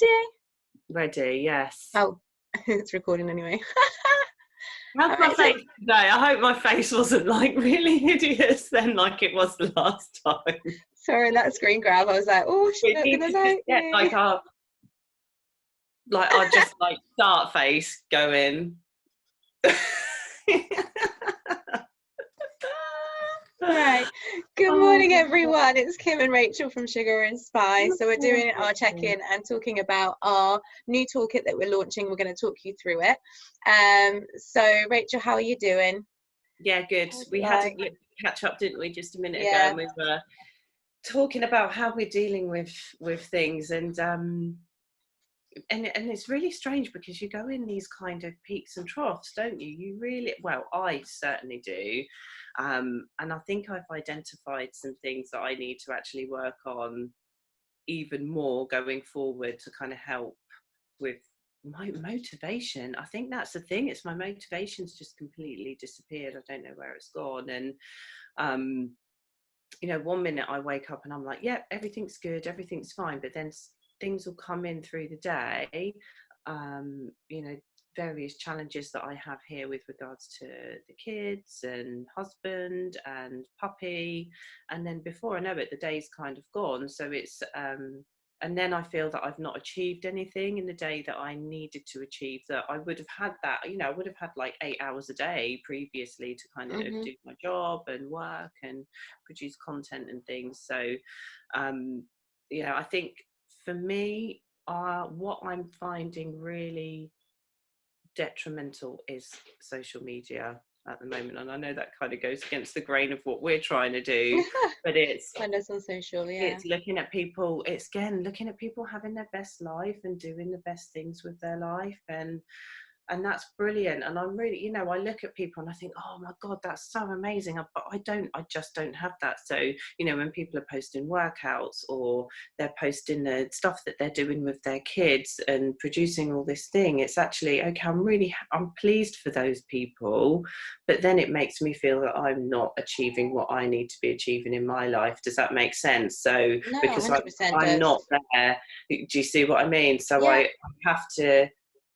Ready? Ready, yes. Oh, it's recording anyway. How's my face today? I hope my face wasn't like really hideous then like it was the last time. Sorry, that screen grab. I was like, oh, she's not gonna like me. Like our just like start face going. Right. Good morning, everyone. It's Kim and Rachel from Sugar&Spice. So we're doing our check-in and talking about our new toolkit that we're launching. We're going to talk you through it. So Rachel, how are you doing? Yeah, good. We had a catch up, didn't we, just a minute ago, and we were talking about how we're dealing with things, and it's really strange because you go in these kind of peaks and troughs, don't you? You really, well, I certainly do. And I think I've identified some things that I need to actually work on even more going forward to kind of help with my motivation. I think that's the thing. It's my motivation's just completely disappeared. I don't know where it's gone. And, you know, one minute I wake up and I'm like, yeah, everything's good, everything's fine. But then things will come in through the day, you know, various challenges that I have here with regards to the kids and husband and puppy, and then before I know it the day's kind of gone. So it's and then I feel that I've not achieved anything in the day that I needed to achieve, that I would have had that, you know, I would have had like 8 hours a day previously to kind of do my job and work and produce content and things. So you know, I think for me, what I'm finding really detrimental is social media at the moment, and I know that kind of goes against the grain of what we're trying to do, but it's find us on social, it's looking at people, it's again looking at people having their best life and doing the best things with their life, and that's brilliant. And I'm really, you know, I look at people and I think, oh my God, that's so amazing. But I just don't have that. So, you know, when people are posting workouts or they're posting the stuff that they're doing with their kids and producing all this thing, it's actually, okay, I'm pleased for those people. But then it makes me feel that I'm not achieving what I need to be achieving in my life. Does that make sense? So, no, because I'm not there. Do you see what I mean? So I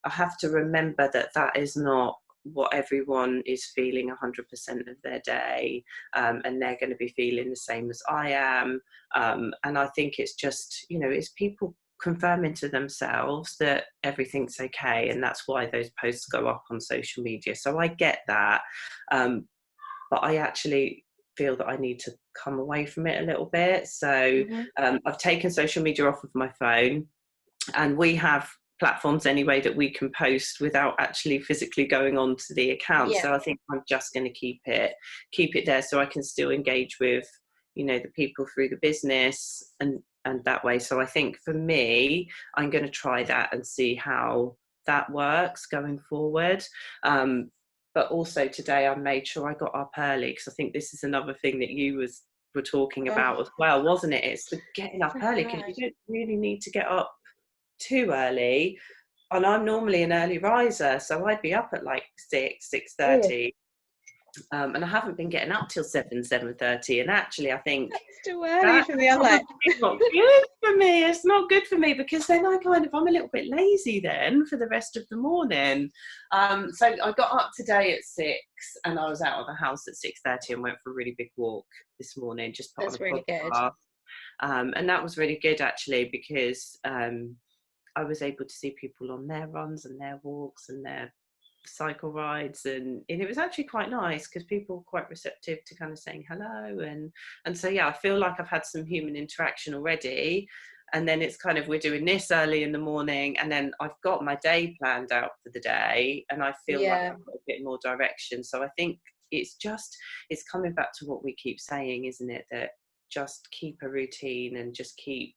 have to remember that that is not what everyone is feeling 100% of their day, and they're going to be feeling the same as I am. And I think it's just, you know, it's people confirming to themselves that everything's okay, and that's why those posts go up on social media. So I get that, but I actually feel that I need to come away from it a little bit. So I've taken social media off of my phone, and we have platforms anyway that we can post without actually physically going on to the account. So I think I'm just going to keep it there so I can still engage with, you know, the people through the business and that way. So I think for me, I'm going to try that and see how that works going forward. But also today I made sure I got up early, because I think this is another thing that you were talking about as well, wasn't it? It's the getting up early, because you don't really need to get up too early, and I'm normally an early riser, so I'd be up at like 6:30, and I haven't been getting up till 7:30, and actually I think that's too early for me. I'm like, it's not good for me. It's not good for me, because then I'm a little bit lazy then for the rest of the morning. So I got up today at 6, and I was out of the house at 6:30 and went for a really big walk this morning, just put that's on a really podcast. Good. And that was really good actually, because I was able to see people on their runs and their walks and their cycle rides, and it was actually quite nice because people were quite receptive to kind of saying hello, and so I feel like I've had some human interaction already. And then it's kind of, we're doing this early in the morning, and then I've got my day planned out for the day, and I feel like I've got a bit more direction. So I think it's coming back to what we keep saying, isn't it, that just keep a routine and just keep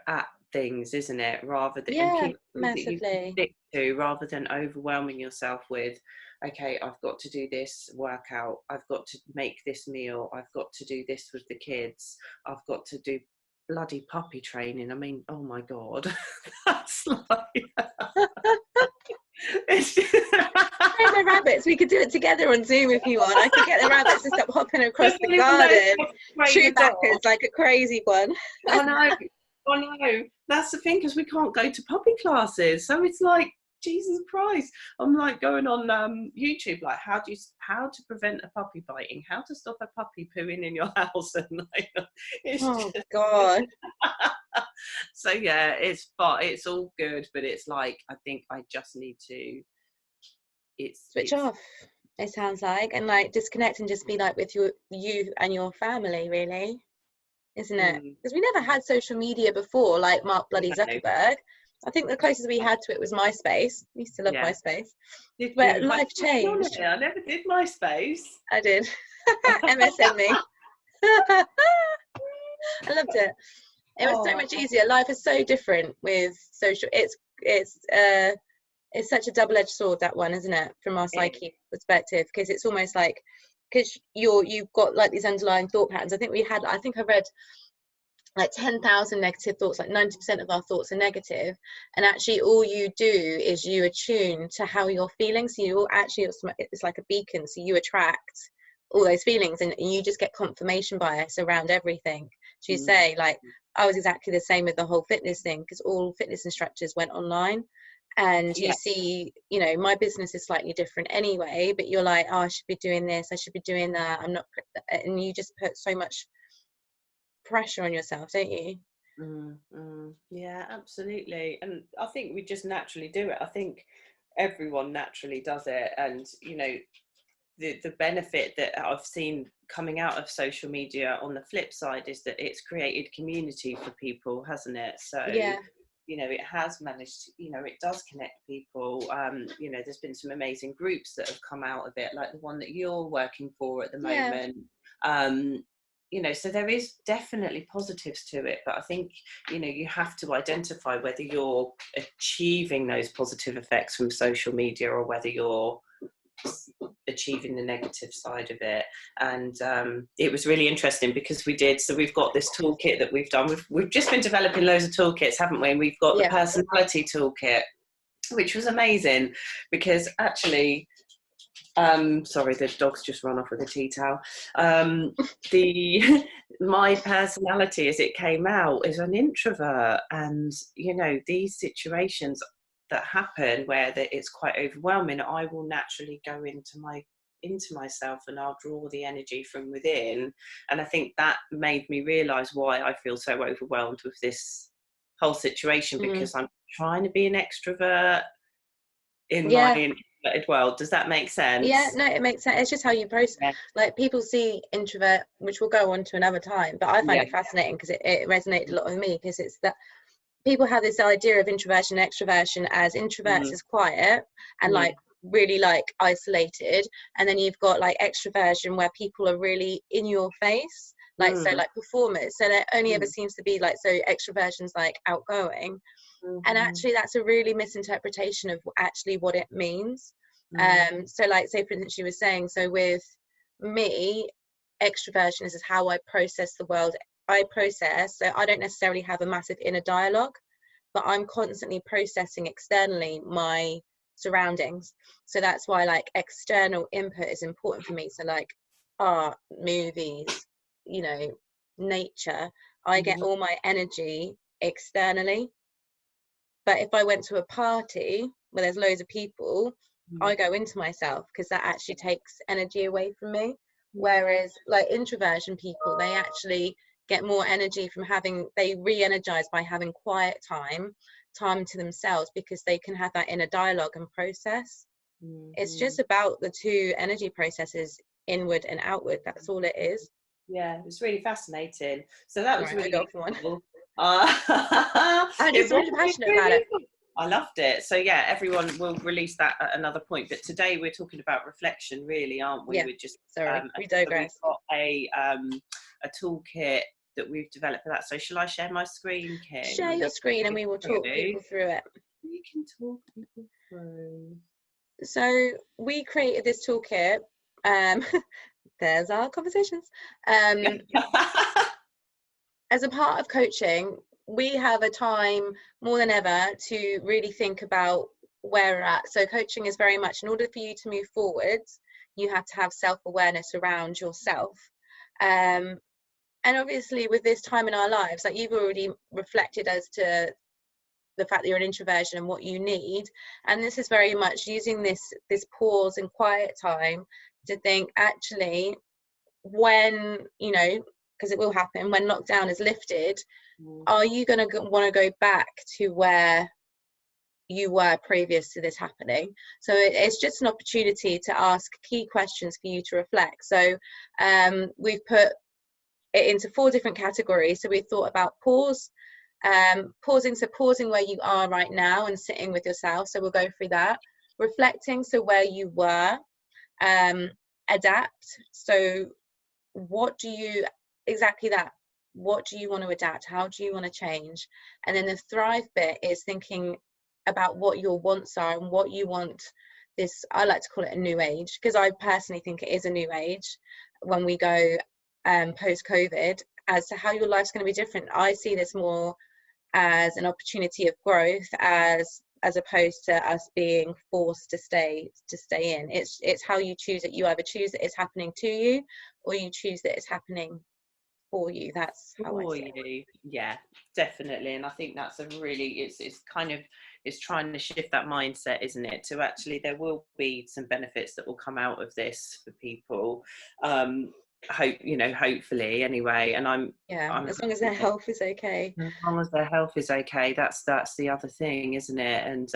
at things, isn't it, rather than and keep massively that you can stick to, rather than overwhelming yourself with, okay, I've got to do this workout, I've got to make this meal, I've got to do this with the kids, I've got to do bloody puppy training. I mean, oh my God, that's like the rabbits, we could do it together on Zoom if you want. I could get the rabbits to stop hopping across the garden. Chewbacca's like a crazy one. I know. I know, that's the thing, because we can't go to puppy classes, so it's like, Jesus Christ. I'm like going on YouTube, like how to prevent a puppy biting, how to stop a puppy pooing in your house, and like, it's Oh just God. so yeah, it's all good, but it's like, I think I just need to Switch off, it sounds like, and like disconnect and just be like with you and your family, really, isn't it? Because we never had social media before, like Mark bloody Zuckerberg. I think the closest we had to it was MySpace. I used to love MySpace. Did But you? life changed. I never did MySpace. I did. MSN me. I loved it. It was so much easier. Life is so different with social. It's such a double-edged sword, that one, isn't it, from our psyche perspective? Because it's almost like, because you've got like these underlying thought patterns. I think I read like 10,000 negative thoughts, like 90% of our thoughts are negative, and actually all you do is you attune to how you're feeling. So you actually, it's like a beacon, so you attract all those feelings, and you just get confirmation bias around everything. So you say, like, I was exactly the same with the whole fitness thing, because all fitness instructors went online, and you see, you know, my business is slightly different anyway, but you're like, oh, I should be doing this, I should be doing that, I'm not, and you just put so much pressure on yourself, don't you? Yeah, absolutely. And I think we just naturally do it. I think everyone naturally does it. And, you know, the benefit that I've seen coming out of social media on the flip side is that it's created community for people, hasn't it? So, you know, it has managed, you know, it does connect people. You know, there's been some amazing groups that have come out of it, like the one that you're working for at the moment. You know, so there is definitely positives to it, but I think, you know, you have to identify whether you're achieving those positive effects from social media or whether you're achieving the negative side of it. And it was really interesting because we've got this toolkit that we've done. We've just been developing loads of toolkits, haven't we? And we've got the personality toolkit, which was amazing because actually, sorry, the dog's just run off with a tea towel. My personality as it came out is an introvert, and you know, these situations that happen where it's quite overwhelming, I will naturally go into myself and I'll draw the energy from within. And I think that made me realize why I feel so overwhelmed with this whole situation, because I'm trying to be an extrovert in my introverted world. Does that make sense? Yeah, no, it makes sense. It's just how you process. Like, people see introvert, which we'll go on to another time, but I find it fascinating because it resonated a lot with me, because it's that people have this idea of introversion and extroversion as introverts is quiet and like really like isolated, and then you've got like extroversion where people are really in your face, like so like performers, so there only ever seems to be like, so extroversion's like outgoing, and actually that's a really misinterpretation of actually what it means. So like, say for instance, you were saying, so with me, extroversion is how I process the world. So I don't necessarily have a massive inner dialogue, but I'm constantly processing externally my surroundings. So that's why like external input is important for me. So like art, movies, you know, nature, I get all my energy externally. But if I went to a party where there's loads of people, I go into myself, because that actually takes energy away from me. Whereas like introversion people, they actually get more energy from they re-energize by having quiet time to themselves, because they can have that inner dialogue and process. It's just about the two energy processes, inward and outward. That's all it is. Yeah, it's really fascinating. So that was really cool. I'm just really passionate about it. I loved it. So yeah, everyone will release that at another point. But today we're talking about reflection, really, aren't we? Yeah. We're just we digress. We've got a toolkit that we've developed for that. So shall I share my screen, Kim? Share your screen and we will talk people through it. We can talk people through. So we created this toolkit. There's our conversations. As a part of coaching, we have a time more than ever to really think about where we're at. So coaching is very much, in order for you to move forwards, you have to have self-awareness around yourself. And obviously with this time in our lives, like you've already reflected as to the fact that you're an introversion and what you need, and this is very much using this pause and quiet time to think, actually, when, you know, because it will happen when lockdown is lifted, are you going to want to go back to where you were previous to this happening? So it's just an opportunity to ask key questions for you to reflect. So we've put it into 4 different categories. So we thought about pause, pausing where you are right now and sitting with yourself, so we'll go through that. Reflecting, so where you were. Adapt, so what do you, exactly that, what do you want to adapt, how do you want to change? And then the thrive bit is thinking about what your wants are and what you want. This, I like to call it a new age, because I personally think it is a new age when we go post COVID, as to how your life's going to be different. I see this more as an opportunity of growth, as opposed to us being forced to stay in. It's how you choose it. You either choose that it's happening to you, or you choose that it's happening for you. That's how I see it. Yeah, definitely. And I think that's a really, it's kind of, it's trying to shift that mindset, isn't it, to actually there will be some benefits that will come out of this for people. Hopefully anyway. And I'm as long as their health is okay. As long as their health is okay, that's the other thing, isn't it? And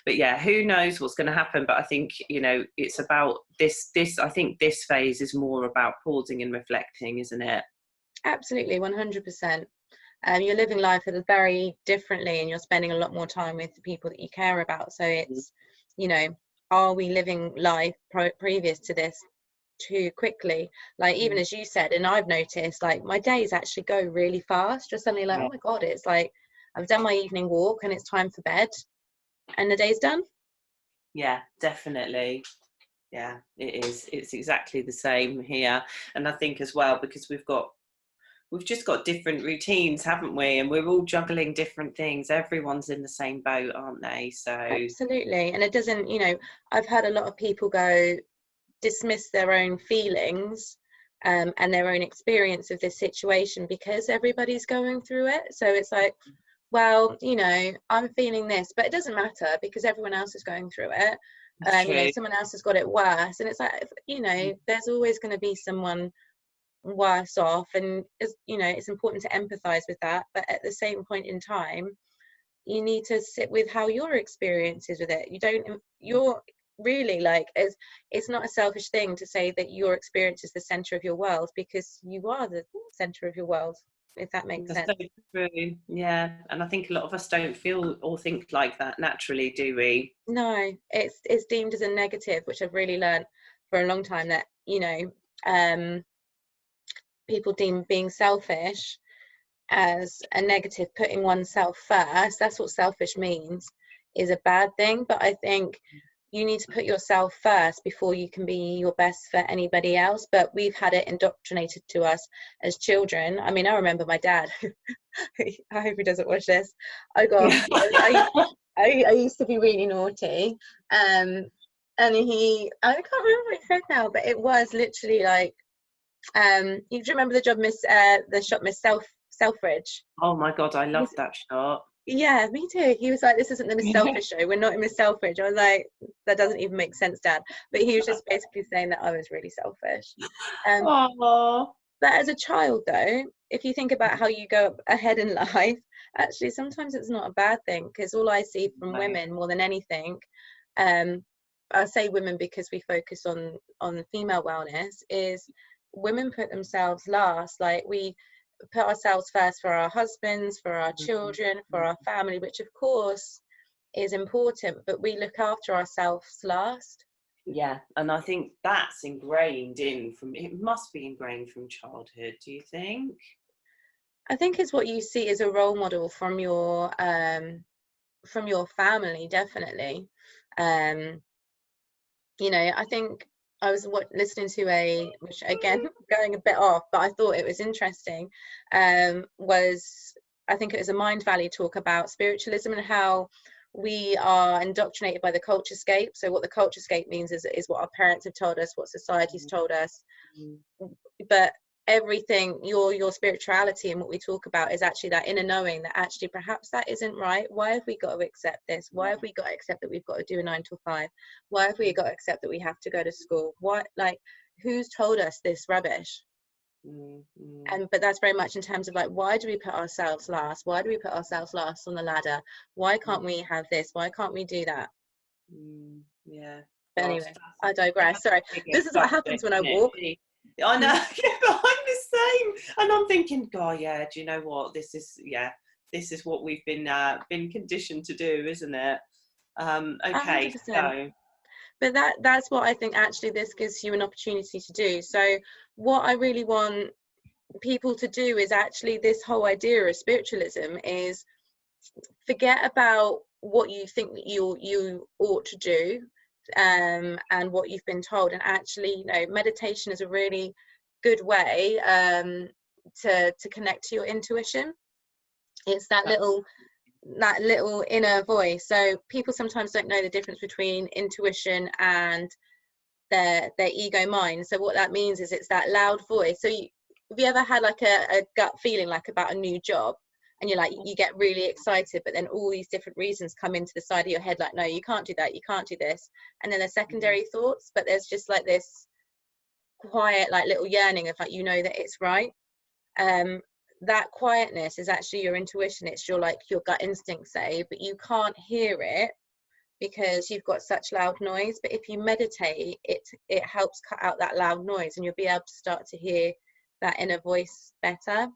but yeah, who knows what's going to happen? But I think, you know, it's about this. I think this phase is more about pausing and reflecting, isn't it? Absolutely, 100%. You're living life very differently, and you're spending a lot more time with the people that you care about. So it's, you know, are we living life previous to this too quickly? Like, even as you said, and I've noticed, like, my days actually go really fast. Just suddenly, like, oh my god, it's like I've done my evening walk and it's time for bed and the day's done. Yeah, definitely. Yeah, it is. It's exactly the same here. And I think as well, because we've just got different routines, haven't we? And we're all juggling different things. Everyone's in the same boat, aren't they? So absolutely. And it doesn't, you know, I've heard a lot of people dismiss their own feelings and their own experience of this situation because everybody's going through it. So it's like, well, you know, I'm feeling this, but it doesn't matter because everyone else is going through it. You know, someone else has got it worse. And it's like, you know, there's always going to be someone worse off. And, you know, it's important to empathize with that. But at the same point in time, you need to sit with how your experience is with it. You're really, like, it's not a selfish thing to say that your experience is the center of your world, because you are the center of your world, if that makes sense. So true. Yeah, and I think a lot of us don't feel or think like that naturally, do we? No, it's deemed as a negative, which I've really learned for a long time, that, you know, people deem being selfish as a negative, putting oneself first, that's what selfish means, is a bad thing. But I think you need to put yourself first before you can be your best for anybody else. But we've had it indoctrinated to us as children. I mean, I remember my dad. I hope he doesn't watch this. I used to be really naughty, and I can't remember what he said now, but it was literally like, you remember the shop Miss Selfridge? Oh my god, I love that shot. Yeah, me too. He was like, this isn't the Miss Selfish show. We're not in Miss Selfridge. I was like, that doesn't even make sense, Dad. But he was just basically saying that I was really selfish. But as a child, though, if you think about how you go ahead in life, actually, sometimes it's not a bad thing, because all I see from women more than anything, I say women because we focus on female wellness, is women put themselves last. Like, we put ourselves first for our husbands, for our children, for our family, which of course is important, but we look after ourselves last. Yeah, and I think that's ingrained it must be ingrained from childhood, do you think? I think it's what you see as a role model from your family, definitely. You know, I think I was listening to which again, going a bit off, but I thought it was interesting, I think it was a Mind Valley talk about spiritualism and how we are indoctrinated by the culture scape. So what the culture scape means is what our parents have told us, what society's told us. But everything, your spirituality and what we talk about is actually that inner knowing that actually perhaps that isn't right. Why have we got to accept this? Why have we got to accept that we've got to do a 9 to 5? Why have we got to accept that we have to go to school? What, like, who's told us this rubbish? But that's very much in terms of like, why do we put ourselves last? Why do we put ourselves last on the ladder? Why can't we have this? Why can't we do that? Yeah. But God, anyway, I digress. Sorry. the This biggest is what happens when I walk. I know. I'm the same, and I'm thinking, God, yeah. Do you know what? This is what we've been conditioned to do, isn't it? Okay, 100%. so. But that's what I think actually this gives you an opportunity to do. So what I really want people to do is actually, this whole idea of spiritualism is forget about what you think that you ought to do, and what you've been told, and actually, you know, meditation is a really good way to connect to your intuition. It's that little inner voice. So people sometimes don't know the difference between intuition and their ego mind. So what that means is it's that loud voice. So have you ever had like a gut feeling like about a new job, and you're like, you get really excited, but then all these different reasons come into the side of your head, like, no, you can't do that, you can't do this, and then there's secondary thoughts, but there's just like this quiet like little yearning of like, you know, that it's right. That quietness is actually your intuition. It's your like your gut instinct say, but you can't hear it because you've got such loud noise. But if you meditate, it helps cut out that loud noise, and you'll be able to start to hear that inner voice better.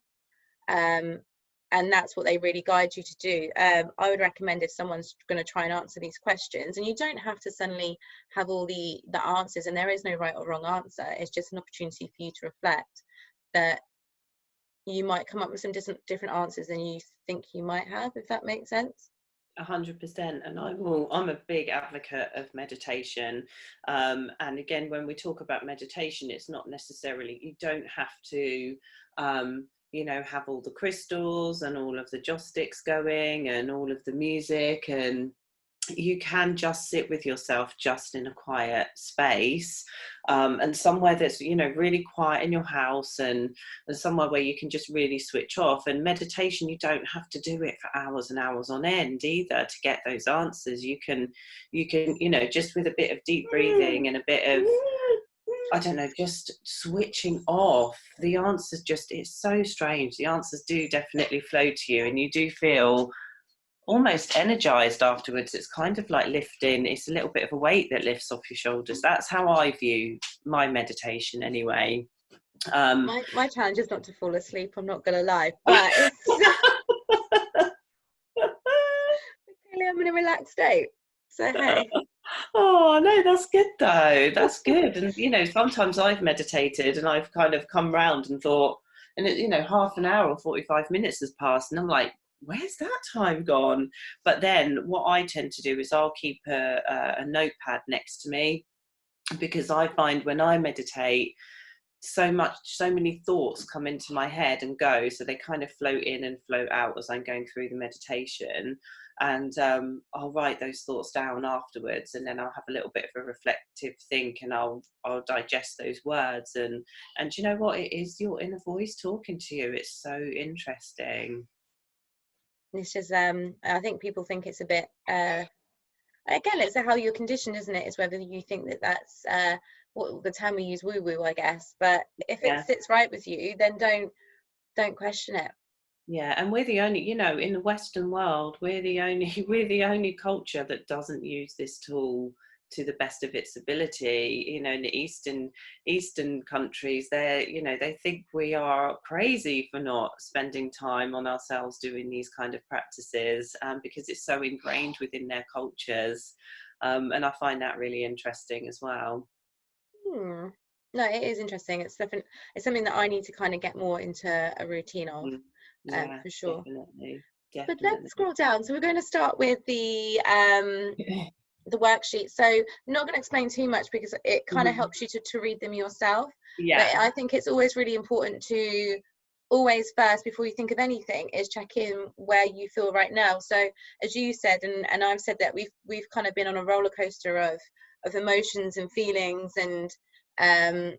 And that's what they really guide you to do. I would recommend, if someone's going to try and answer these questions, and you don't have to suddenly have all the answers, and there is no right or wrong answer, it's just an opportunity for you to reflect, that you might come up with some different answers than you think you might have, if that makes sense. 100%, and I'm a big advocate of meditation, and again, when we talk about meditation, it's not necessarily, you don't have to have all the crystals and all of the joss sticks going and all of the music, and you can just sit with yourself just in a quiet space, and somewhere that's really quiet in your house, and somewhere where you can just really switch off. And meditation, you don't have to do it for hours and hours on end either to get those answers. You can just with a bit of deep breathing and a bit of, I don't know, just switching off, the answers it's so strange, the answers do definitely flow to you, and you do feel almost energized afterwards. It's kind of like lifting, it's a little bit of a weight that lifts off your shoulders. That's how I view my meditation anyway. My challenge is not to fall asleep, I'm not gonna lie, but it's clearly I'm in a relaxed state, so hey. Oh no, that's good though, that's good. And sometimes I've meditated and I've kind of come round and thought, and half an hour or 45 minutes has passed, and I'm like, where's that time gone? But then what I tend to do is I'll keep a notepad next to me, because I find when I meditate, so many thoughts come into my head and go, so they kind of float in and float out as I'm going through the meditation. And I'll write those thoughts down afterwards, and then I'll have a little bit of a reflective think, and I'll digest those words, and you know what, it is your inner voice talking to you. It's so interesting. It's just I think people think it's a bit again, it's how you're conditioned, isn't it? It's whether you think that that's what the term we use, woo woo, I guess. But if it sits right with you, then don't question it. Yeah, and we're the only, in the Western world, we're the only culture that doesn't use this tool to the best of its ability. In the Eastern countries, they think we are crazy for not spending time on ourselves doing these kind of practices, because it's so ingrained within their cultures, and I find that really interesting as well. No, it is interesting. It's something that I need to kind of get more into a routine of. For sure. Definitely. But let's scroll down. So we're going to start with the worksheet. So I'm not going to explain too much because it kind of helps you to read them yourself. Yeah. But I think it's always really important to always first, before you think of anything, is check in where you feel right now. So as you said, and I've said, that we've kind of been on a roller coaster of emotions and feelings, and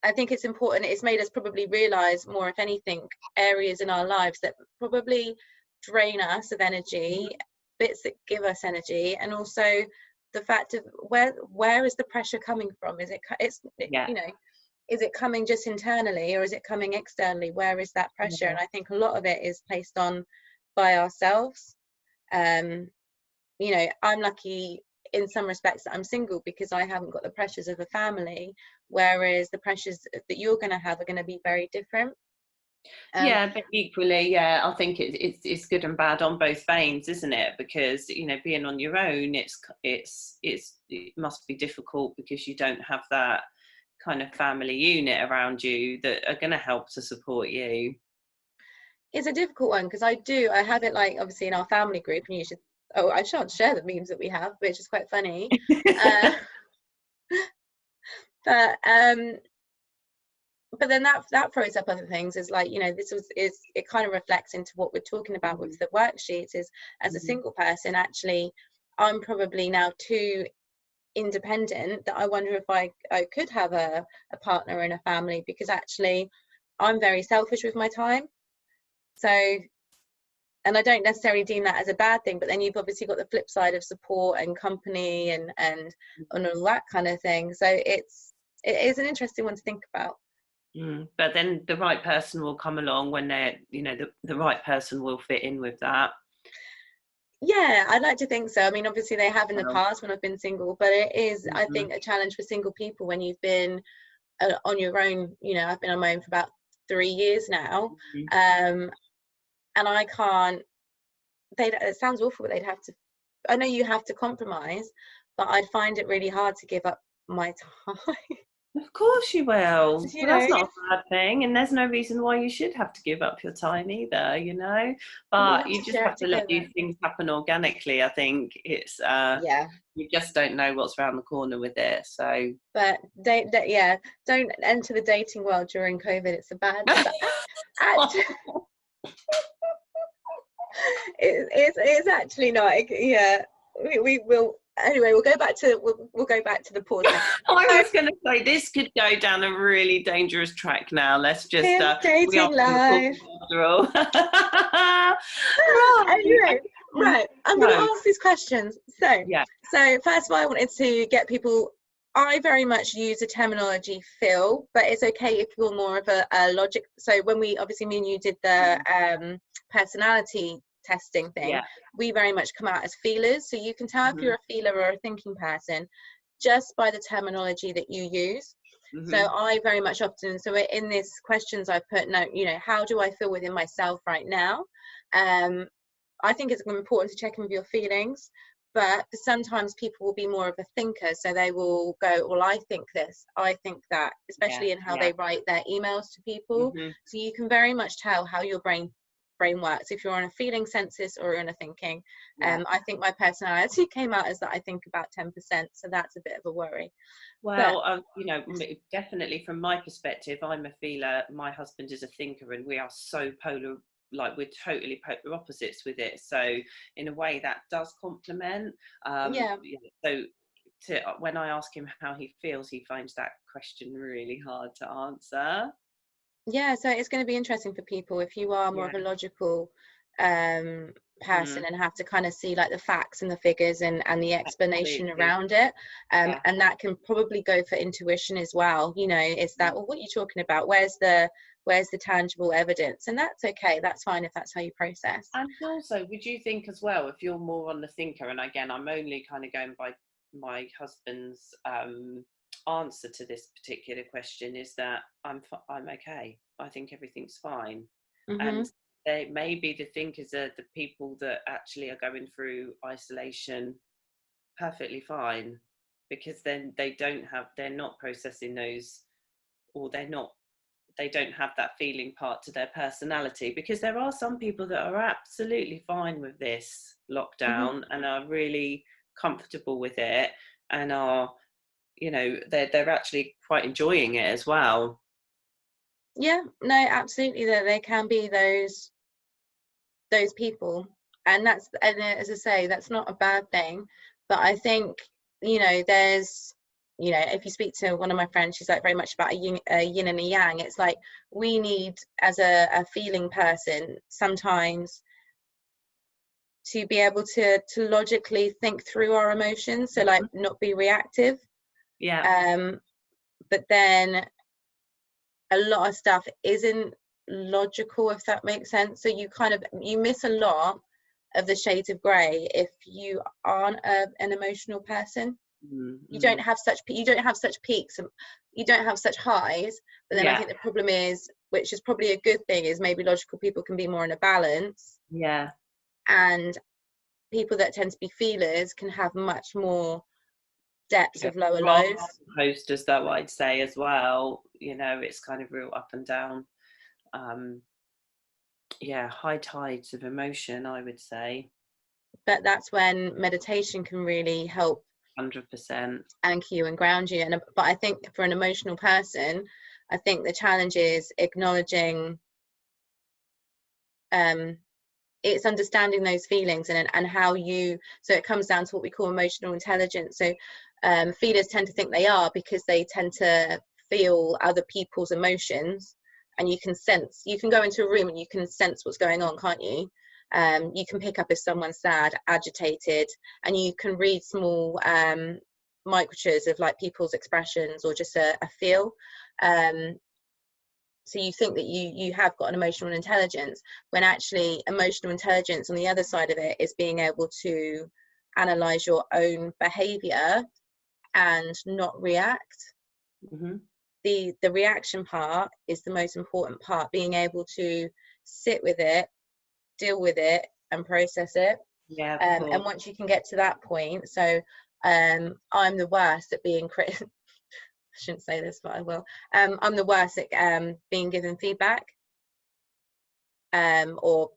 I think it's important. It's made us probably realize more, if anything, areas in our lives that probably drain us of energy, bits that give us energy, and also the fact of where is the pressure coming from? Is is it coming just internally, or is it coming externally? Where is that pressure? And I think a lot of it is placed on by ourselves. I'm lucky in some respects that I'm single, because I haven't got the pressures of a family, whereas the pressures that you're going to have are going to be very different. But equally, I think it's good and bad on both veins, isn't it? Because being on your own, it must be difficult because you don't have that kind of family unit around you that are going to help to support you. It's a difficult one, because I have it, like, obviously in our family group, and you should, I shan't share the memes that we have, which is quite funny. But then that throws up other things, is like, it kind of reflects into what we're talking about with the worksheets, is as a single person, actually I'm probably now too independent that I wonder if I could have a partner and a family, because actually I'm very selfish with my time. So, and I don't necessarily deem that as a bad thing, but then you've obviously got the flip side of support and company and all that kind of thing. So it is an interesting one to think about. But then the right person will come along when they're, the right person will fit in with that. Yeah, I'd like to think so. I mean, obviously they have in the past when I've been single, but it is, I think, a challenge for single people when you've been on your own. I've been on my own for about 3 years now. And I can't, it sounds awful, but I know you have to compromise, but I'd find it really hard to give up my time. Of course you will. Well, that's not a bad thing, and there's no reason why you should have to give up your time either, but you just have to let these things happen organically. I think it's you just don't know what's around the corner with it. So but don't enter the dating world during COVID. It's a bad it's actually not. We will. Anyway, we'll go back to the pause. I was going to say, this could go down a really dangerous track now. Let's just dating life. After all. Right. I'm going to ask these questions. So first of all, I wanted to get people. I very much use the terminology feel, but it's okay if you're more of a logic. So when me and you did the personality testing thing, we very much come out as feelers. So you can tell if you're a feeler or a thinking person just by the terminology that you use. So I very much often, in this questions I put, how do I feel within myself right now? I think it's important to check in with your feelings, but sometimes people will be more of a thinker, so they will go, well, I think this, I think that, especially in how they write their emails to people. So you can very much tell how your brain works if you're on a feeling census or in a thinking. I think my personality came out as that I think about 10%, so that's a bit of a worry. Well, definitely from my perspective, I'm a feeler, my husband is a thinker, and we are so polar, like we're totally polar opposites with it. So in a way that does complement. So when I ask him how he feels, he finds that question really hard to answer. So it's going to be interesting for people if you are more of a logical person and have to kind of see like the facts and the figures and the explanation around it, and that can probably go for intuition as well. It's that, well, what are you talking about? Where's the tangible evidence? And that's okay, that's fine if that's how you process. And also, would you think as well, if you're more on the thinker, and again I'm only kind of going by my husband's answer to this particular question, is that I'm okay, I think everything's fine. And they maybe the thinkers are the people that actually are going through isolation perfectly fine, because then they're not processing those, or they don't have that feeling part to their personality, because there are some people that are absolutely fine with this lockdown and are really comfortable with it, and are they're actually quite enjoying it as well. Absolutely, that there can be those people, and as I say, that's not a bad thing, but I think there's you know, if you speak to one of my friends, she's like very much about a yin and a yang. It's like we need, as a feeling person, sometimes to be able to logically think through our emotions, so like not be reactive. But then a lot of stuff isn't logical, if that makes sense. So you miss a lot of the shades of grey if you aren't an emotional person. You don't have such peaks, and you don't have such highs. But then I think the problem is, which is probably a good thing, is maybe logical people can be more in a balance. And people that tend to be feelers can have much more depths of lower lows. Posters, though, I'd say as well, you know, it's kind of real up and down. High tides of emotion, I would say. But that's when meditation can really help 100% anchor you and ground you. But I think for an emotional person, I think the challenge is acknowledging, it's understanding those feelings and how you, so it comes down to what we call emotional intelligence. So feelers tend to think they are, because they tend to feel other people's emotions, and you can go into a room and you can sense what's going on, can't you? You can pick up if someone's sad, agitated, and you can read small microtures of like people's expressions, or just a feel. So you think that you have got an emotional intelligence, when actually emotional intelligence on the other side of it is being able to analyze your own behavior and not react. The reaction part is the most important part, being able to sit with it, deal with it, and process it. And once you can get to that point, so I'm the worst at being I shouldn't say this, but I will. I'm the worst at being given feedback or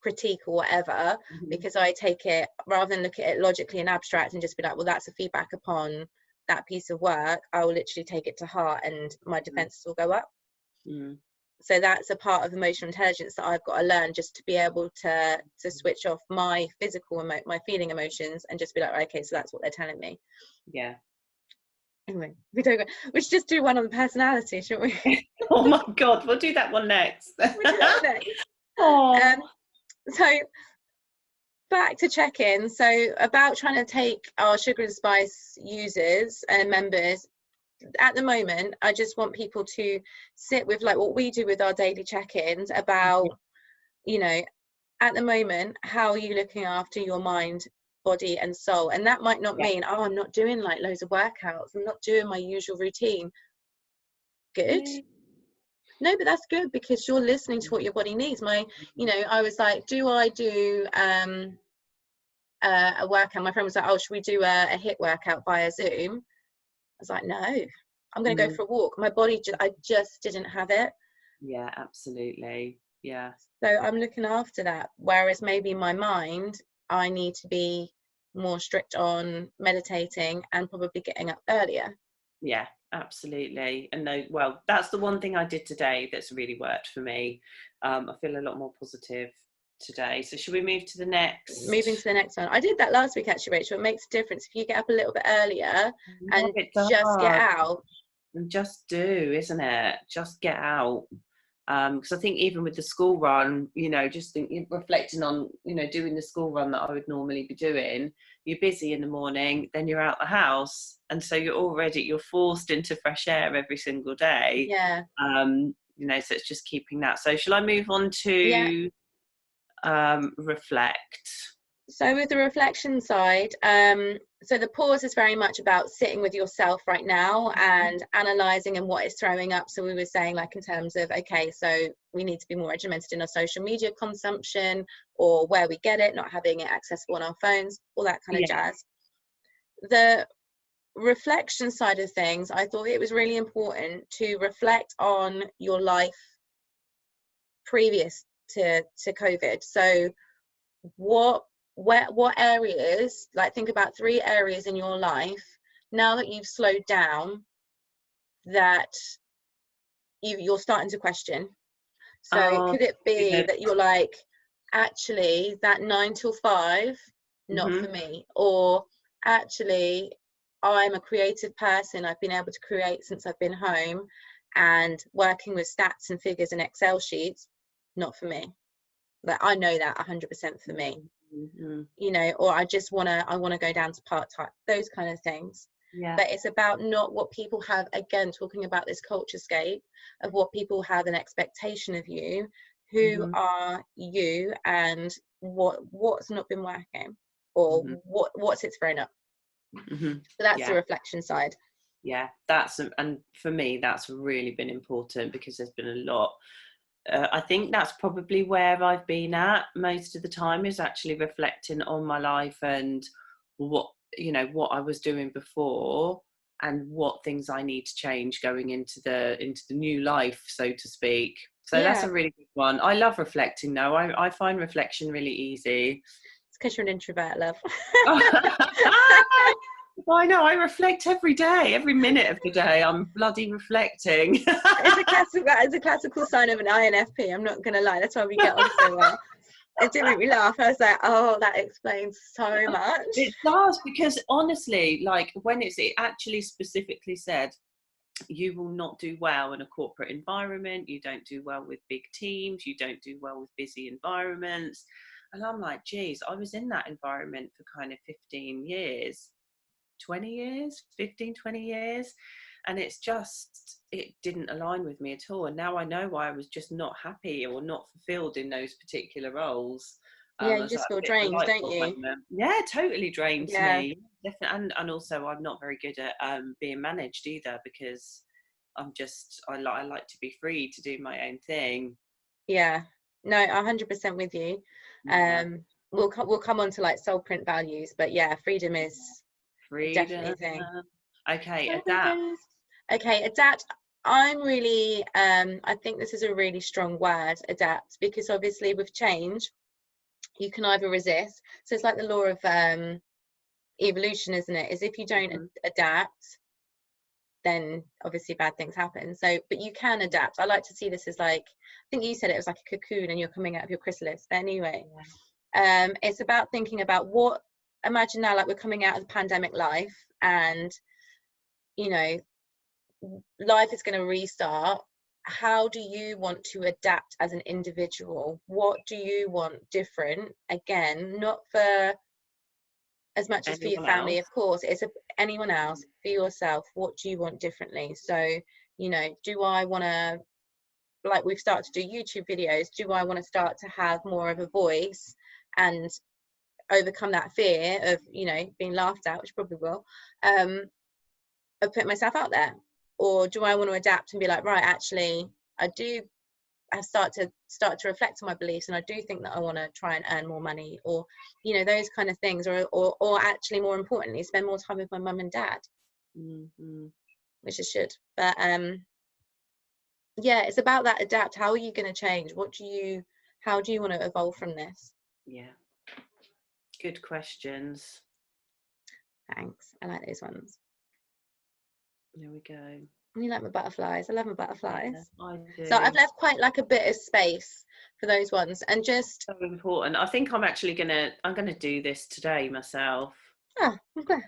critique or whatever, because I take it, rather than look at it logically and abstract and just be like, well, that's a feedback upon that piece of work, I will literally take it to heart and my defenses will go up. So that's a part of emotional intelligence that I've got to learn, just to be able to switch off my my feeling emotions, and just be like, okay, so that's what they're telling me. Anyway, we should just do one on the personality, shouldn't we? Oh my god, we'll do that one next. We'll do that next. So back to check-in. So about trying to take our Sugar&Spice users and members, at the moment, I just want people to sit with like what we do with our daily check-ins about, you know, at the moment, how are you looking after your mind, body and soul? And that might not mean, oh, I'm not doing like loads of workouts, I'm not doing my usual routine. Good. No, but that's good, because you're listening to what your body needs. I was like, do I do a workout? My friend was like, oh, should we do a HIIT workout via Zoom? I was like, no, I'm going to go for a walk. My body I just didn't have it. Yeah, absolutely. Yeah. So I'm looking after that. Whereas maybe my mind, I need to be more strict on meditating and probably getting up earlier. Yeah, absolutely. And no, well, that's the one thing I did today that's really worked for me. I feel a lot more positive today. So should we move to the next? Moving to the next one. I did that last week actually, Rachel. It makes a difference if you get up a little bit earlier and just get out. And just do, isn't it? Just get out. Because I think even with the school run, you know, just reflecting on, you know, doing the school run that I would normally be doing, you're busy in the morning, then you're out the house, and so you're forced into fresh air every single day. You know, so it's just keeping that. So shall I move on to reflect? So with the reflection side, so the pause is very much about sitting with yourself right now and analysing and what is throwing up. So we were saying, like, in terms of, okay, so we need to be more regimented in our social media consumption, or where we get it, not having it accessible on our phones, all that kind of jazz. The reflection side of things, I thought it was really important to reflect on your life previous to COVID. So what areas, like, think about 3 areas in your life now that you've slowed down that you're starting to question. So could it be that you're like, actually that 9 till 5 not for me, or actually I'm a creative person, I've been able to create since I've been home, and working with stats and figures and Excel sheets, not for me. Like, I know that 100% for me. You know, or I want to go down to part-time, those kind of things. But it's about not what people have, again, talking about this culture scape of what people have an expectation of you, who are you, and what's not been working, or what's it's thrown up. So that's the reflection side. And for me that's really been important, because there's been a lot. I think that's probably where I've been at most of the time, is actually reflecting on my life and what I was doing before, and what things I need to change going into the new life, so to speak. So that's a really good one. I love reflecting though. I find reflection really easy. It's because you're an introvert, love. I know, I reflect every day, every minute of the day. I'm bloody reflecting. It's a classical sign of an INFP. I'm not going to lie. That's why we get on so well. It did make me laugh. I was like, oh, that explains so much. It does, because honestly, like, when it actually specifically said, you will not do well in a corporate environment, you don't do well with big teams, you don't do well with busy environments. And I'm like, geez, I was in that environment for kind of 15 years. 20 years, 15, 20 years, and it didn't align with me at all. And now I know why I was just not happy or not fulfilled in those particular roles. You just feel drained, don't you? Yeah, totally drains me. Definitely. And also I'm not very good at being managed either, because I like to be free to do my own thing. Yeah, no, 100% with you. We'll come on to like soul print values, but yeah, freedom is definitely a thing. Okay, adapt. Adapt. I'm really I think this is a really strong word, adapt, because obviously with change you can either resist. So it's like the law of evolution, isn't it? Is if you don't adapt, then obviously bad things happen. So, but you can adapt. I like to see this as like, I think you said it was like a cocoon and you're coming out of your chrysalis. But anyway, it's about thinking about imagine now, like, we're coming out of the pandemic life, and you know, life is going to restart. How do you want to adapt as an individual? What do you want different? Again, not for as much as for your family, of course, it's anyone else, for yourself. What do you want differently? So, you know, do I want to, like, we've started to do YouTube videos, do I want to start to have more of a voice and overcome that fear of, you know, being laughed at, which probably will, of putting myself out there? Or do I want to adapt and be like, right, actually I start to reflect on my beliefs, and I do think that I want to try and earn more money, or, you know, those kind of things, or actually, more importantly, spend more time with my mum and dad, which I should. But yeah, it's about that adapt. How are you going to change? How do you want to evolve from this? Yeah, good questions. Thanks, I like those ones. There we go. You like my butterflies? I love my butterflies. Yeah, I do. So I've left quite like a bit of space for those ones, and just so important. I think I'm actually gonna do this today myself. I'm glad.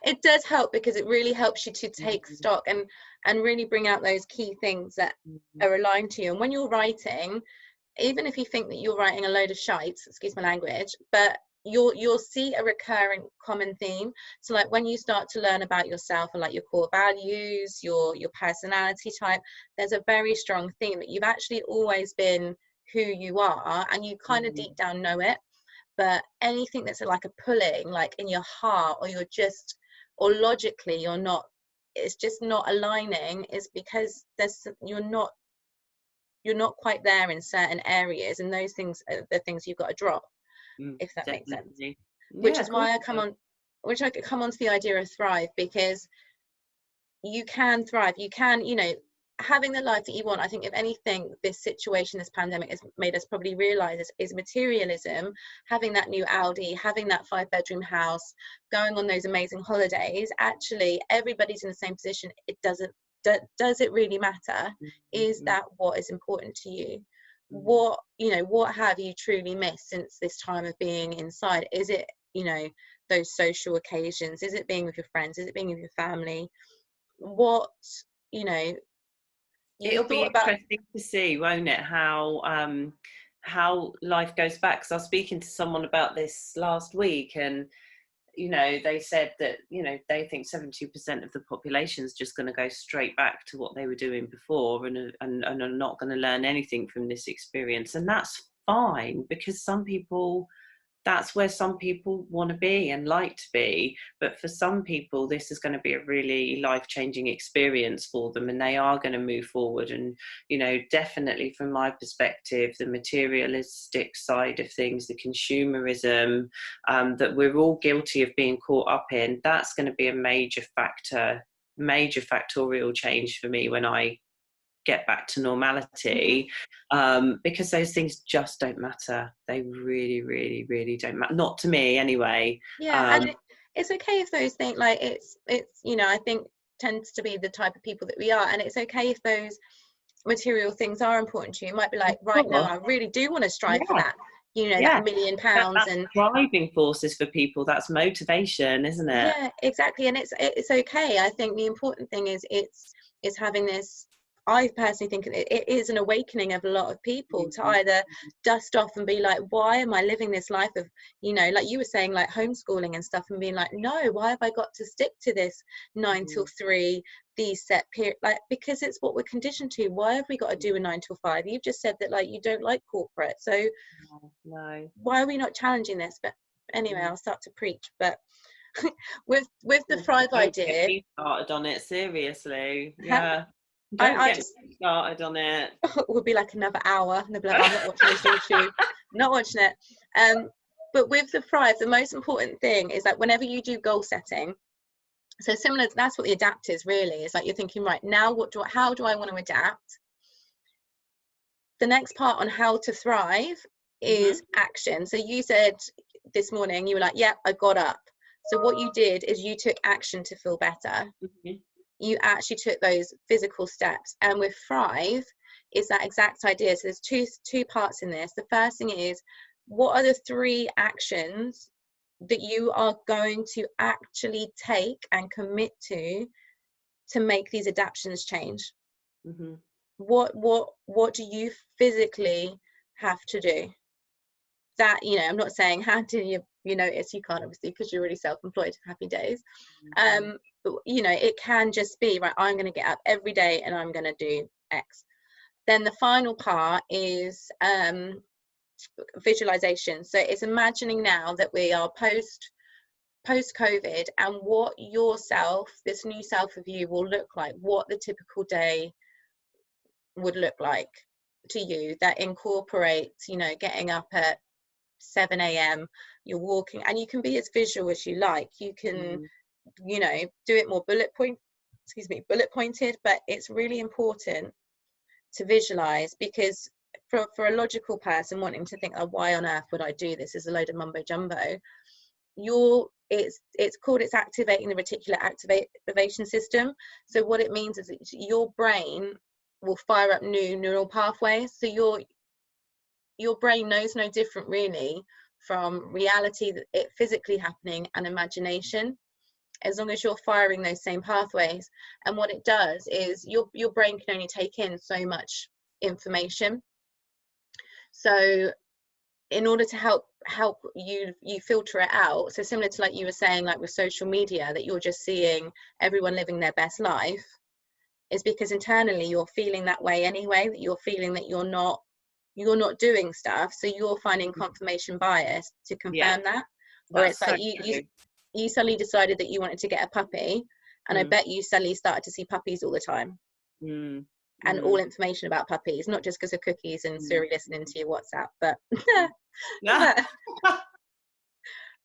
It does help, because it really helps you to take stock and really bring out those key things that are aligned to you. And when you're writing, even if you think that you're writing a load of shite, excuse my language, but you'll see a recurring common theme. So like when you start to learn about yourself and like your core values, your personality type, there's a very strong theme that you've actually always been who you are, and you kind of deep down know it. But anything that's like a pulling, like in your heart, or logically you're not, it's just not aligning, is because you're not quite there in certain areas, and those things are the things you've got to drop, if that makes sense. Which is why I come on to the idea of Thrive, because you can thrive, you can, you know, having the life that you want. I think if anything, this situation, this pandemic, has made us probably realize is materialism. Having that new Audi, having that 5-bedroom house, going on those amazing holidays, actually everybody's in the same position. It doesn't, does it really matter? Is that what is important to you? What have you truly missed since this time of being inside? Is it you know, those social occasions? Is it being with your friends? Is it being with your family? What, you know, you It'll be thought about? interesting to see, won't it, how life goes back. Because I was speaking to someone about this last week, and they said that they think 70% of the population is just going to go straight back to what they were doing before, and are not going to learn anything from this experience. And that's fine, because that's where some people want to be and like to be. But for some people, this is going to be a really life-changing experience for them, and they are going to move forward. And, definitely from my perspective, the materialistic side of things, the consumerism that we're all guilty of being caught up in, that's going to be a major factorial change for me when I get back to normality. Because those things just don't matter. They really, really, really don't matter. Not to me anyway. And it's okay if those things, like, it's I think tends to be the type of people that we are, and it's okay if those material things are important to you. You might be like, right, no, I really do want to strive for that, that £1 million. That's And driving forces for people. That's motivation, isn't it? Yeah, exactly. And it's okay. I think the important thing is it's having this. I personally think it is an awakening of a lot of people to either dust off and be like, why am I living this life of, like you were saying, like homeschooling and stuff, and being like, no, why have I got to stick to this 9 till 3, these set period, like, because it's what we're conditioned to. Why have we got to do a 9 till 5? You've just said that, like, you don't like corporate, so no. Why are we not challenging this? But anyway, I'll start to preach. But with the Thrive idea, get me started on it, seriously. Don't get me started on it. It would be like another hour, and they'll be like, I'm not watching this YouTube, not watching it. But with the Thrive, the most important thing is that whenever you do goal setting, so similar, that's what the adapt is really. It's like you're thinking, right, now how do I want to adapt? The next part on how to thrive is action. So you said this morning, you were like, yeah, I got up. So what you did is you took action to feel better. You actually took those physical steps. And with Thrive, it's that exact idea. So there's two parts in this. The first thing is, what are the 3 actions that you are going to actually take and commit to make these adaptations change? What do you physically have to do? That, I'm not saying how do you notice, you can't obviously, because you're really self-employed, happy days. But it can just be, right, I'm going to get up every day and I'm going to do X. Then the final part is visualization. So it's imagining now that we are post COVID, and what yourself, this new self of you, will look like, what the typical day would look like to you, that incorporates, getting up at 7 a.m, you're walking, and you can be as visual as you like. You can do it more bullet pointed, but it's really important to visualize, because for a logical person wanting to think, oh, why on earth would I do this, is a load of mumbo jumbo. It's activating the reticular activation system. So what it means is your brain will fire up new neural pathways. So your brain knows no different really from reality, that it physically happening, and imagination, as long as you're firing those same pathways. And what it does is your brain can only take in so much information. So in order to help you filter it out, so similar to, like you were saying, like with social media, that you're just seeing everyone living their best life, is because internally you're feeling that way anyway, that you're feeling that you're not doing stuff, so you're finding confirmation bias to confirm that. Or it's like you suddenly decided that you wanted to get a puppy, and I bet you suddenly started to see puppies all the time, and all information about puppies, not just because of cookies and Siri listening to your WhatsApp, but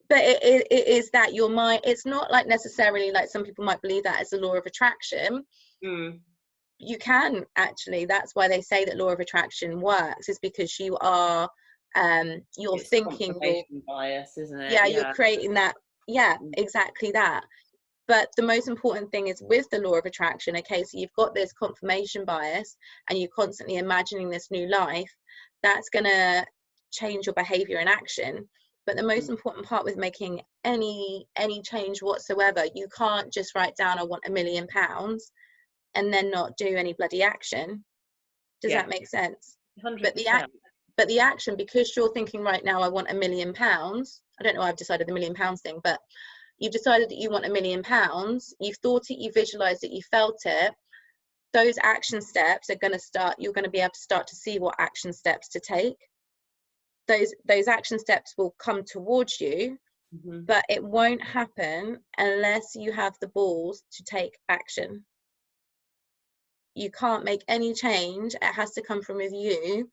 but it is that your mind, it's not like necessarily like some people might believe that as the law of attraction. You can actually, that's why they say that law of attraction works, is because you are you're it's thinking bias, isn't it? You're creating that, exactly that. But the most important thing is with the law of attraction, okay, so you've got this confirmation bias and you're constantly imagining this new life, that's going to change your behavior and action. But the most important part with making any change whatsoever, you can't just write down, I want £1 million, and then not do any bloody action. Does that make sense? 100%. But the action, because you're thinking right now, I want £1 million. I don't know why I've decided the £1 million thing, but you've decided that you want £1 million. You've thought it, you visualized it, you felt it. Those action steps are going to start. You're going to be able to start to see what action steps to take. Those action steps will come towards you, but it won't happen unless you have the balls to take action. You can't make any change. It has to come from with you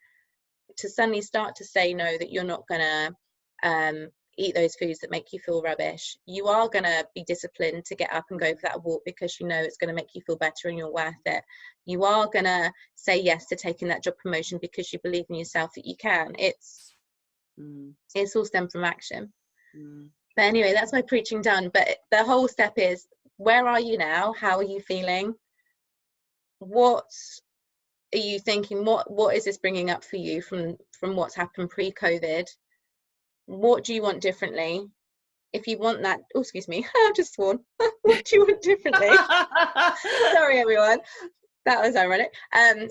to suddenly start to say no, that you're not going to eat those foods that make you feel rubbish. You are going to be disciplined to get up and go for that walk because you know it's going to make you feel better and you're worth it. You are going to say yes to taking that job promotion because you believe in yourself that you can. It's all stemmed from action. But anyway, that's my preaching done. But the whole step is, where are you now? How are you feeling? What are you thinking? What is this bringing up for you from what's happened pre-COVID? What do you want differently? If you want that, oh, excuse me, I've just sworn. What do you want differently? Sorry, everyone. That was ironic.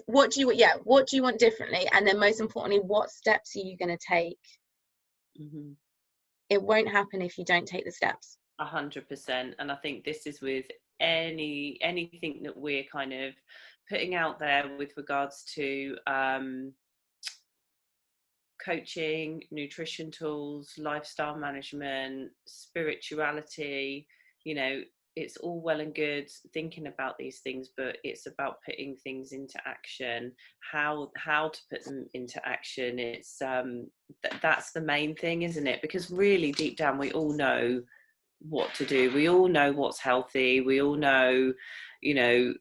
What do you want differently? And then most importantly, what steps are you going to take? It won't happen if you don't take the steps. 100%. And I think this is with anything that we're kind of putting out there with regards to coaching, nutrition tools, lifestyle management, spirituality. You know, it's all well and good thinking about these things, but it's about putting things into action. How to put them into action, it's that's the main thing, isn't it? Because really deep down we all know what to do. We all know what's healthy. We all know, you know,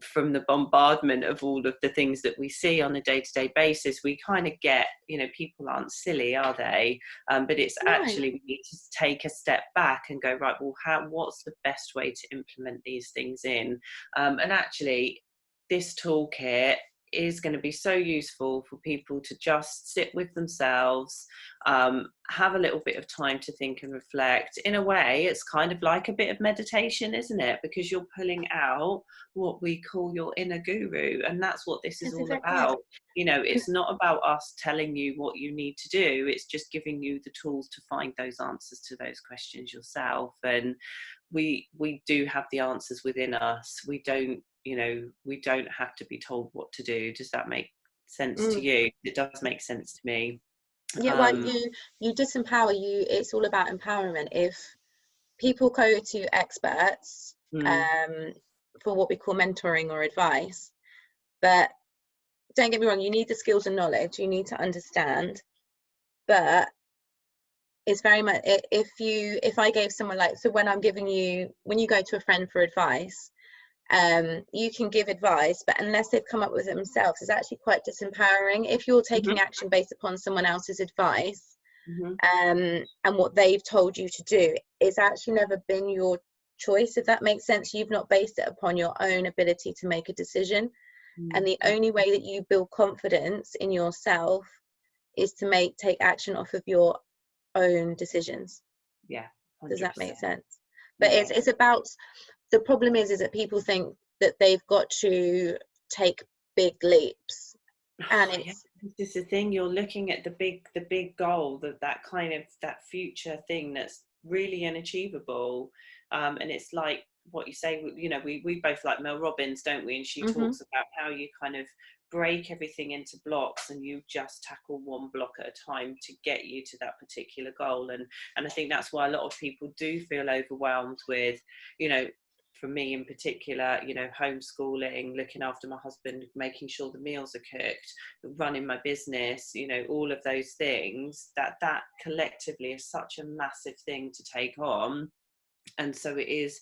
from the bombardment of all of the things that we see on a day-to-day basis, we kind of get, you know, people aren't silly, are they? But it's actually, we need to take a step back and go, right, well, what's the best way to implement these things in? And actually, this toolkit is going to be so useful for people to just sit with themselves, have a little bit of time to think and reflect. In a way, it's kind of like a bit of meditation, isn't it? Because you're pulling out what we call your inner guru, and that's what this is all about. You know, it's not about us telling you what you need to do, it's just giving you the tools to find those answers to those questions yourself. And we do have the answers within us. We don't have to be told what to do. Does that make sense to you? It does make sense to me. Yeah, well, you disempower you. It's all about empowerment. If people go to experts for what we call mentoring or advice, but don't get me wrong, you need the skills and knowledge, you need to understand, but it's very much, if I gave someone, like, so when you go to a friend for advice, you can give advice, but unless they've come up with it themselves, it's actually quite disempowering. If you're taking action based upon someone else's advice and what they've told you to do, it's actually never been your choice, if that makes sense. You've not based it upon your own ability to make a decision. And the only way that you build confidence in yourself is to take action off of your own decisions. 100%. Does that make sense? But it's about, the problem is that people think that they've got to take big leaps, and this is the thing. You're looking at the big goal, that future thing that's really unachievable, and it's like what you say. You know, we both like Mel Robbins, don't we? And she talks about how you kind of break everything into blocks and you just tackle one block at a time to get you to that particular goal. And I think that's why a lot of people do feel overwhelmed with, you know, for me in particular, you know, homeschooling, looking after my husband, making sure the meals are cooked, running my business, you know, all of those things, that collectively is such a massive thing to take on. And so it is,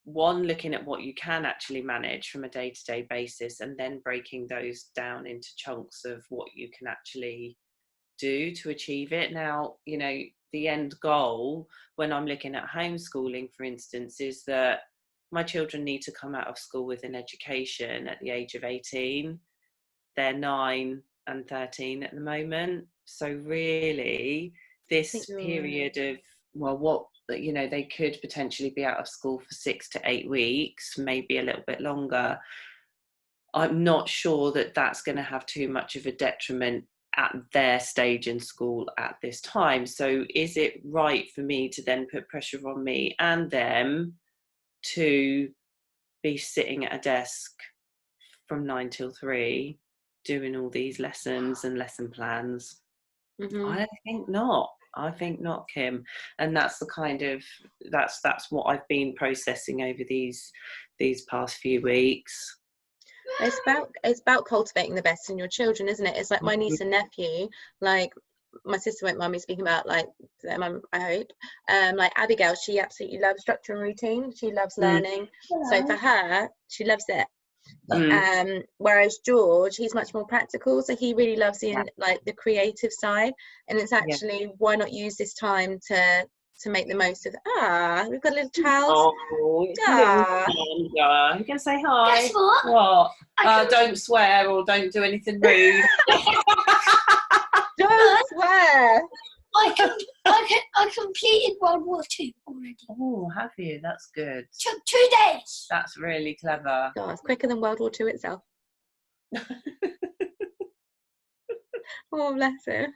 one, looking at what you can actually manage from a day-to-day basis, and then breaking those down into chunks of what you can actually do to achieve it. Now, you know, the end goal when I'm looking at homeschooling, for instance, is that my children need to come out of school with an education at the age of 18. They're 9 and 13 at the moment. So really, this period of, well, what, you know, they could potentially be out of school for 6 to 8 weeks, maybe a little bit longer. I'm not sure that that's going to have too much of a detriment at their stage in school at this time. So is it right for me to then put pressure on me and them to be sitting at a desk from 9 till 3 doing all these lessons and lesson plans? I think not. I think not, Kim. And that's the kind of, that's what I've been processing over these past few weeks. It's about cultivating the best in your children, isn't it? It's like my niece and nephew, like my sister won't mind me speaking about like them, I hope. Like Abigail, she absolutely loves structure and routine. She loves learning. So for her, she loves it. Whereas George, he's much more practical, so he really loves the like the creative side, and it's actually why not use this time to make the most of we've got a little child. You can say hi. Guess what? Don't swear or don't do anything rude. Don't swear. I completed World War II already. Oh, have you? That's good. Took 2 days. That's really clever. God, it's quicker than World War II itself. Oh, bless him.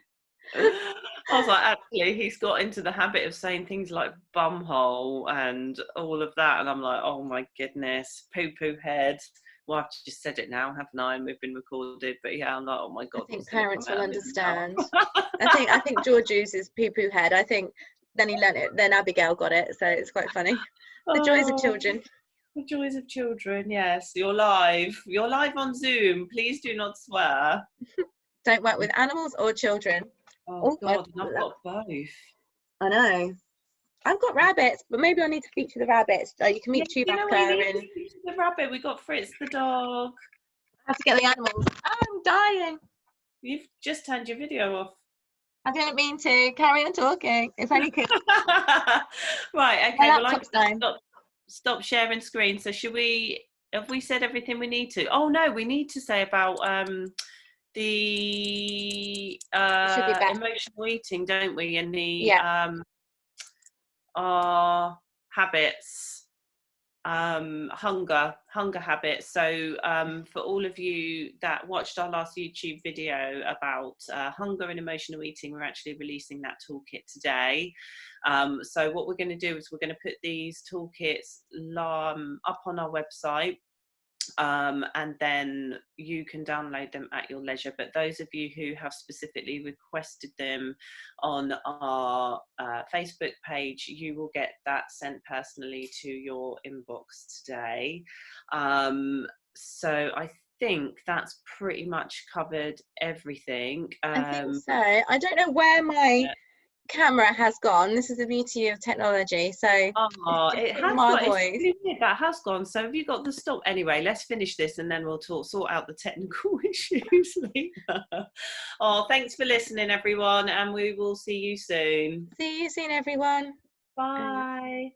I was like, actually, he's got into the habit of saying things like bumhole and all of that, and I'm like, oh my goodness, poo-poo head. Well, I've just said it now, haven't I? And we've been recorded, but yeah, I'm like, oh my god. I think parents will understand. I think George uses poo-poo head. I think then he learnt it. Then Abigail got it, so it's quite funny. The joys of children. The joys of children. Yes, you're live. You're live on Zoom. Please do not swear. Don't work with animals or children. Oh God, I've got both. I know. I've got rabbits, but maybe I need to feature the rabbits. You can meet Chewbacca and the rabbit. We got Fritz the dog. I have to get the animals. I'm dying. You've just turned your video off. I didn't mean to. Carry on talking. If only could. Right. Okay. Well, stop sharing screen. So have we said everything we need to? Oh no, we need to say about the emotional eating, don't we? And the our habits, hunger habits. So for all of you that watched our last YouTube video about hunger and emotional eating, we're actually releasing that toolkit today. So what we're going to do is we're going to put these toolkits up on our website. And then you can download them at your leisure, but those of you who have specifically requested them on our Facebook page, you will get that sent personally to your inbox today. So I think that's pretty much covered everything. I think so. I don't know where my camera has gone. This is the beauty of technology. So it has that has gone. So have you got the stop? Anyway, let's finish this and then we'll sort out the technical issues later. Thanks for listening, everyone, and we will see you soon. See you soon, everyone. Bye.